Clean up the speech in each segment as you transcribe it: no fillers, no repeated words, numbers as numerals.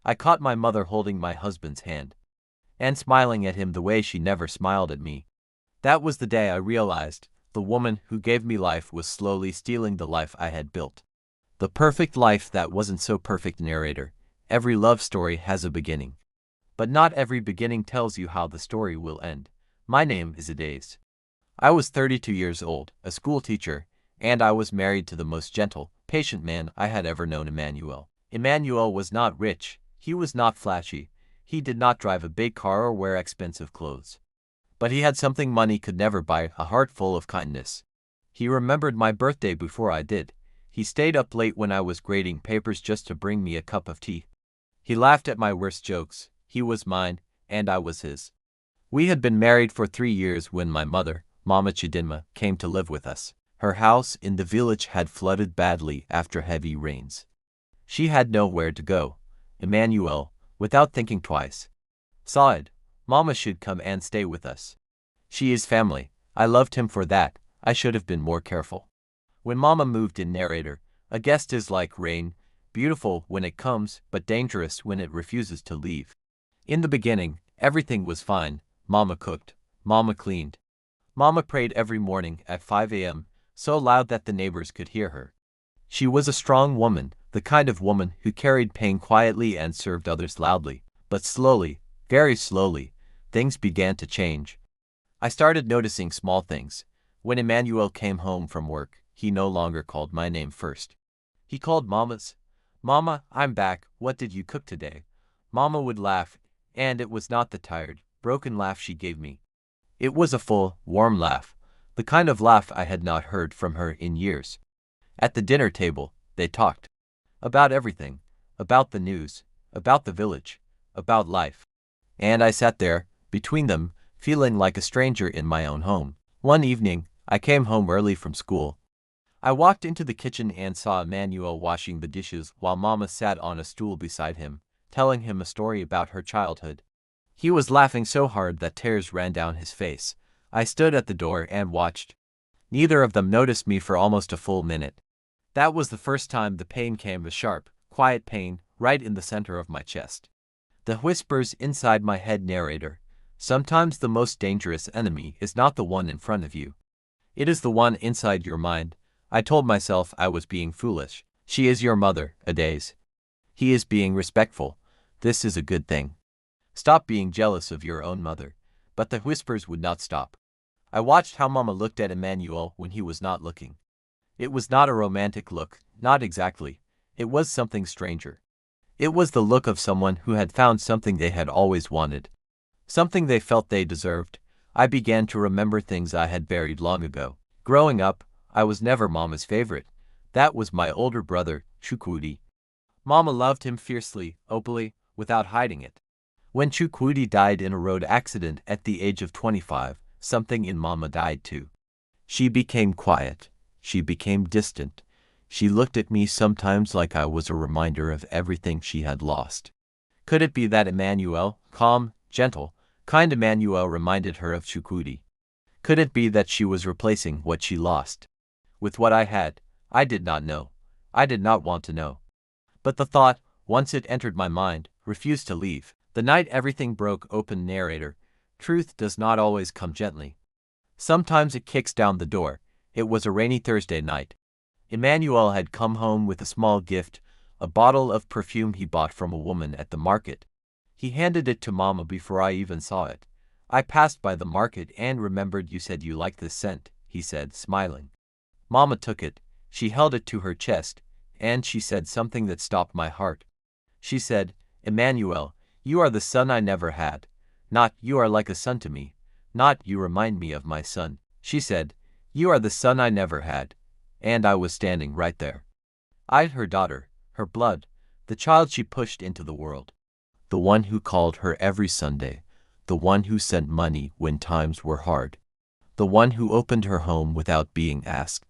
I caught my mother holding my husband's hand and smiling at him the way she never smiled at me. That was the day I realized the woman who gave me life was slowly stealing the life I had built. The perfect life that wasn't so perfect. Narrator. Every love story has a beginning. But not every beginning tells you how the story will end. My name is Adaze. I was 32 years old, a school teacher, and I was married to the most gentle, patient man I had ever known, Emmanuel. Emmanuel was not rich, he was not flashy, he did not drive a big car or wear expensive clothes. But he had something money could never buy, a heart full of kindness. He remembered my birthday before I did. He stayed up late when I was grading papers just to bring me a cup of tea. He laughed at my worst jokes. He was mine, and I was his. We had been married for 3 years when my mother, Mama Chidinma, came to live with us. Her house in the village had flooded badly after heavy rains. She had nowhere to go. Emmanuel, without thinking twice, sighed, "Mama should come and stay with us. She is family." I loved him for that. I should have been more careful. When Mama moved in. Narrator. A guest is like rain, beautiful when it comes, but dangerous when it refuses to leave. In the beginning, everything was fine. Mama cooked. Mama cleaned. Mama prayed every morning at 5 a.m., so loud that the neighbors could hear her. She was a strong woman, the kind of woman who carried pain quietly and served others loudly. But slowly, very slowly, things began to change. I started noticing small things. When Emmanuel came home from work, he no longer called my name first. He called Mama's. "Mama, I'm back. What did you cook today?" Mama would laugh, and it was not the tired, broken laugh she gave me. It was a full, warm laugh, the kind of laugh I had not heard from her in years. At the dinner table, they talked about everything, about the news, about the village, about life. And I sat there, between them, feeling like a stranger in my own home. One evening, I came home early from school. I walked into the kitchen and saw Emmanuel washing the dishes while Mama sat on a stool beside him, telling him a story about her childhood. He was laughing so hard that tears ran down his face. I stood at the door and watched. Neither of them noticed me for almost a full minute. That was the first time the pain came, a sharp, quiet pain, right in the center of my chest. The whispers inside my head. Narrator. Sometimes the most dangerous enemy is not the one in front of you. It is the one inside your mind. I told myself I was being foolish. She is your mother, Adaze. He is being respectful. This is a good thing. Stop being jealous of your own mother. But the whispers would not stop. I watched how Mama looked at Emmanuel when he was not looking. It was not a romantic look, not exactly. It was something stranger. It was the look of someone who had found something they had always wanted. Something they felt they deserved. I began to remember things I had buried long ago. Growing up, I was never Mama's favorite. That was my older brother, Chukwudi. Mama loved him fiercely, openly, without hiding it. When Chukwudi died in a road accident at the age of 25, something in Mama died too. She became quiet. She became distant. She looked at me sometimes like I was a reminder of everything she had lost. Could it be that Emmanuel, calm, gentle, kind Emmanuel, reminded her of Chukwudi? Could it be that she was replacing what she lost with what I had? I did not know. I did not want to know. But the thought, once it entered my mind, refused to leave. The night everything broke open. Narrator. Truth does not always come gently. Sometimes it kicks down the door. It was a rainy Thursday night. Emmanuel had come home with a small gift, a bottle of perfume he bought from a woman at the market. He handed it to Mama before I even saw it. "I passed by the market and remembered you said you liked this scent," he said, smiling. Mama took it. She held it to her chest, and she said something that stopped my heart. She said, "Emmanuel, you are the son I never had. Not, you are like a son to me. Not, you remind me of my son." She said, "You are the son I never had." And I was standing right there. I, her daughter, her blood, the child she pushed into the world. The one who called her every Sunday. The one who sent money when times were hard. The one who opened her home without being asked.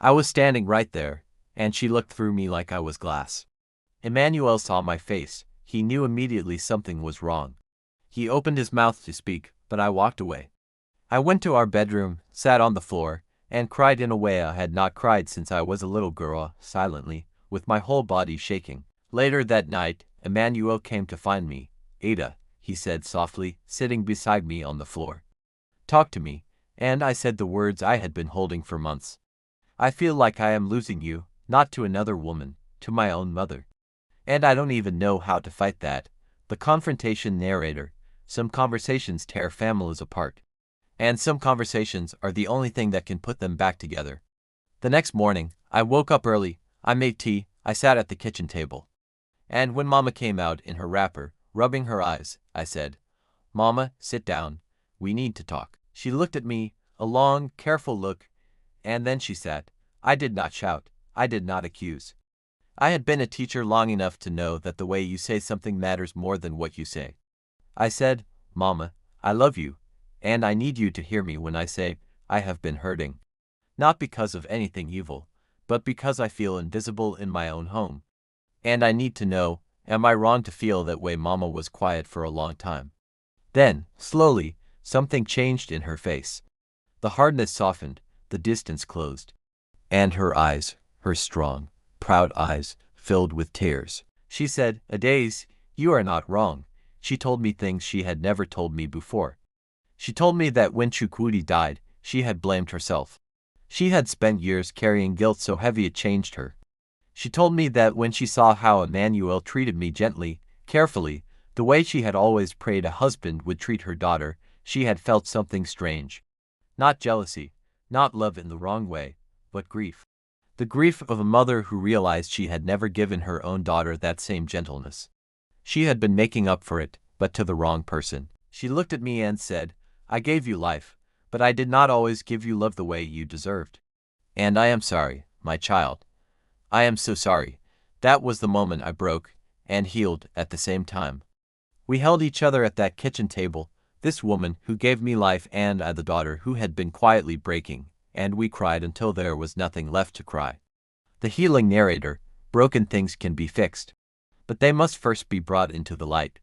I was standing right there, and she looked through me like I was glass. Emmanuel saw my face. He knew immediately something was wrong. He opened his mouth to speak, but I walked away. I went to our bedroom, sat on the floor, and cried in a way I had not cried since I was a little girl, silently, with my whole body shaking. Later that night, Emmanuel came to find me. Ada, he said softly, sitting beside me on the floor. Talk to me, and I said the words I had been holding for months. I feel like I am losing you, not to another woman, to my own mother. And I don't even know how to fight that. The confrontation narrator. Some conversations tear families apart. And some conversations are the only thing that can put them back together. The next morning, I woke up early, I made tea, I sat at the kitchen table. And when Mama came out in her wrapper, rubbing her eyes, I said, Mama, sit down, we need to talk. She looked at me, a long, careful look, and then she sat. I did not shout, I did not accuse. I had been a teacher long enough to know that the way you say something matters more than what you say. I said, Mama, I love you, and I need you to hear me when I say, I have been hurting. Not because of anything evil, but because I feel invisible in my own home. And I need to know, am I wrong to feel that way? Mama was quiet for a long time. Then, slowly, something changed in her face. The hardness softened, the distance closed. And her eyes, her strong, proud eyes, filled with tears. She said, Adaze, you are not wrong. She told me things she had never told me before. She told me that when Chukwudi died, she had blamed herself. She had spent years carrying guilt so heavy it changed her. She told me that when she saw how Emmanuel treated me gently, carefully, the way she had always prayed a husband would treat her daughter, she had felt something strange. Not jealousy, not love in the wrong way, but grief. The grief of a mother who realized she had never given her own daughter that same gentleness. She had been making up for it, but to the wrong person. She looked at me and said, I gave you life, but I did not always give you love the way you deserved. And I am sorry, my child. I am so sorry. That was the moment I broke and healed at the same time. We held each other at that kitchen table, this woman who gave me life and I the daughter who had been quietly breaking, and we cried until there was nothing left to cry. The healing narrator, broken things can be fixed, but they must first be brought into the light.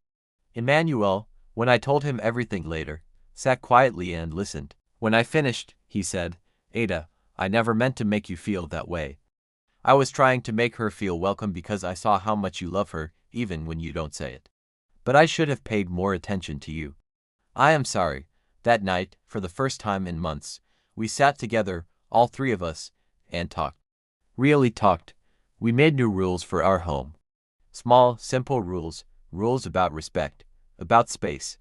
Emmanuel, when I told him everything later, sat quietly and listened. When I finished, he said, Ada, I never meant to make you feel that way. I was trying to make her feel welcome because I saw how much you love her, even when you don't say it. But I should have paid more attention to you. I am sorry. That night, for the first time in months, we sat together, all three of us, and talked. Really talked. We made new rules for our home. Small, simple rules, rules about respect, about space,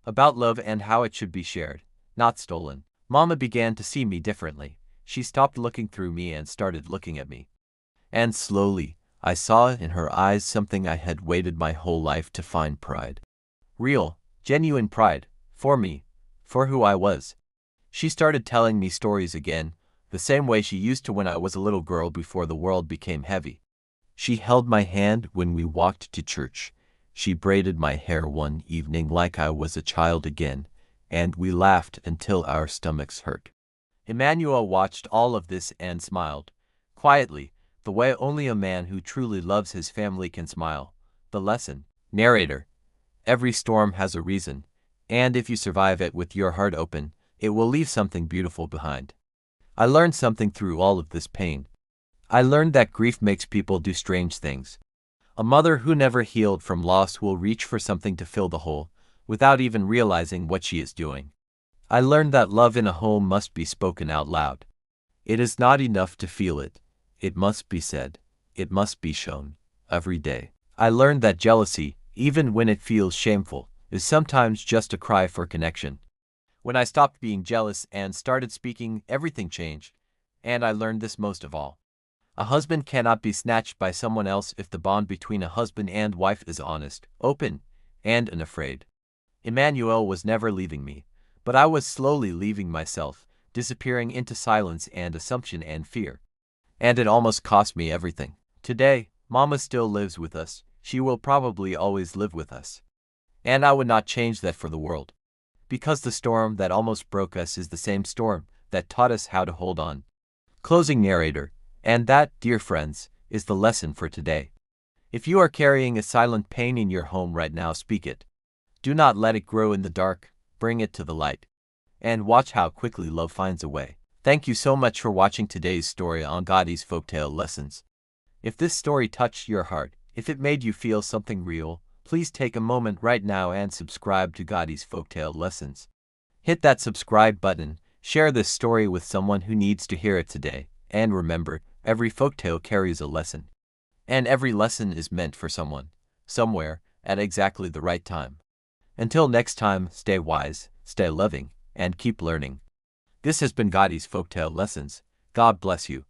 about love and how it should be shared, not stolen. Mama began to see me differently. She stopped looking through me and started looking at me. And slowly, I saw in her eyes something I had waited my whole life to find: pride. Real, genuine pride, for me, for who I was. She started telling me stories again, the same way she used to when I was a little girl before the world became heavy. She held my hand when we walked to church. She braided my hair one evening like I was a child again, and we laughed until our stomachs hurt. Emmanuel watched all of this and smiled, quietly, the way only a man who truly loves his family can smile. The lesson. Narrator. Every storm has a reason, and if you survive it with your heart open, it will leave something beautiful behind. I learned something through all of this pain. I learned that grief makes people do strange things. A mother who never healed from loss will reach for something to fill the hole, without even realizing what she is doing. I learned that love in a home must be spoken out loud. It is not enough to feel it. It must be said. It must be shown, every day. I learned that jealousy, even when it feels shameful, is sometimes just a cry for connection. When I stopped being jealous and started speaking, everything changed. And I learned this most of all. A husband cannot be snatched by someone else if the bond between a husband and wife is honest, open, and unafraid. Emmanuel was never leaving me, but I was slowly leaving myself, disappearing into silence and assumption and fear. And it almost cost me everything. Today, Mama still lives with us. She will probably always live with us. And I would not change that for the world. Because the storm that almost broke us is the same storm that taught us how to hold on. Closing narrator. And that, dear friends, is the lesson for today. If you are carrying a silent pain in your home right now, speak it. Do not let it grow in the dark. Bring it to the light. And watch how quickly love finds a way. Thank you so much for watching today's story on Gadi's Folktale Lessons. If this story touched your heart, If it made you feel something real, please take a moment right now and subscribe to Gotti's Folktale Lessons. Hit that subscribe button, share this story with someone who needs to hear it today, and remember, every folktale carries a lesson. And every lesson is meant for someone, somewhere, at exactly the right time. Until next time, stay wise, stay loving, and keep learning. This has been Gotti's Folktale Lessons. God bless you.